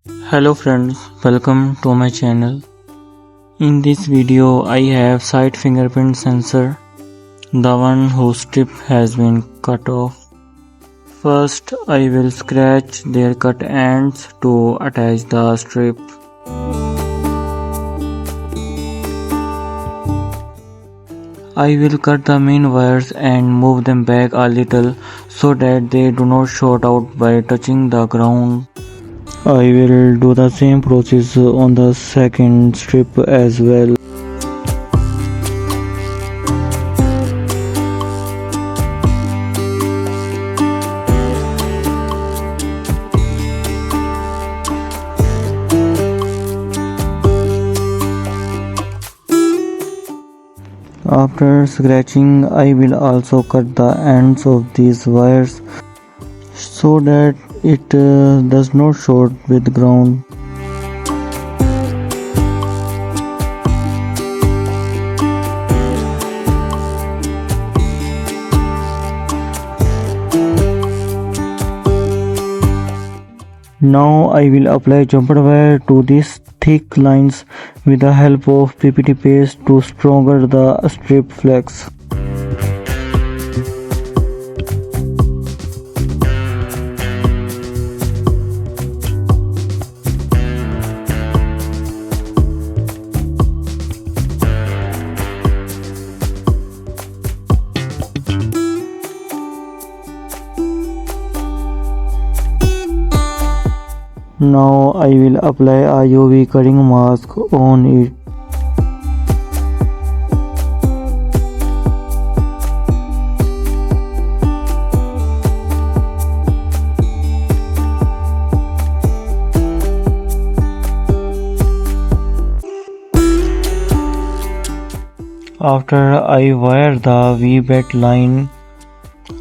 Hello friends, welcome to my channel. In this video I have side fingerprint sensor, the one whose strip has been cut off. First I will scratch their cut ends to attach the strip. I will cut the main wires and move them back a little so that they do not short out by touching the ground. I will do the same process on the second strip as well. After scratching, I will also cut the ends of these wires so that it does not short with the ground. Now I will apply jumper wire to these thick lines with the help of PPT paste to stronger the strip flex. Now I will apply a UV cutting mask on it. After I wire the V-bat line,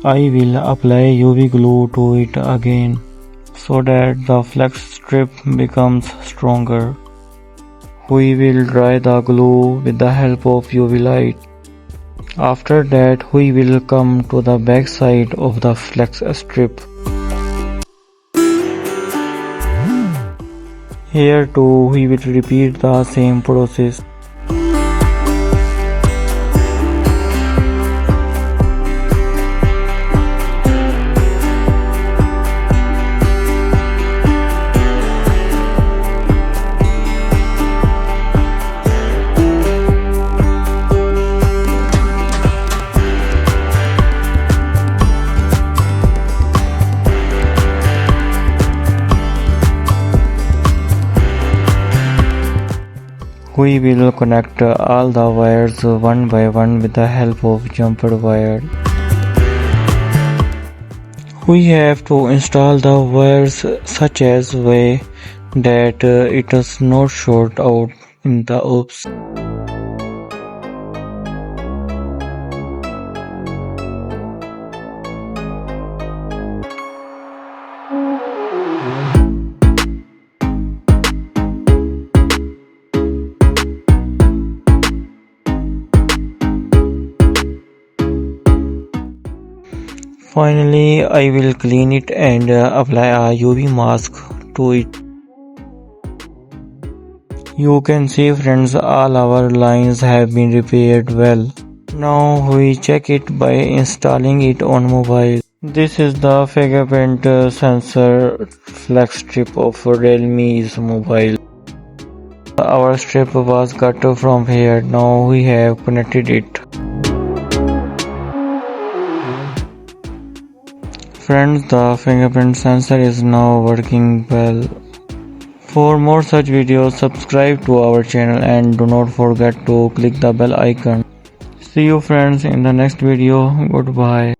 I will apply UV glue to it again, so that the flex strip becomes stronger. We will dry the glue with the help of UV light. After that, we will come to the back side of the flex strip. Here too, we will repeat the same process. We will connect all the wires one by one with the help of jumper wire. We have to install the wires such as way that it does not short out in the oops. Finally, I will clean it and apply a UV mask to it. You can see friends, all our lines have been repaired well. Now we check it by installing it on mobile. This is the fingerprint sensor flex strip of Realme's mobile. Our strip was cut from here. Now we have connected it. Friends, the fingerprint sensor is now working well. For more such videos, subscribe to our channel and do not forget to click the bell icon. See you friends in the next video. Goodbye.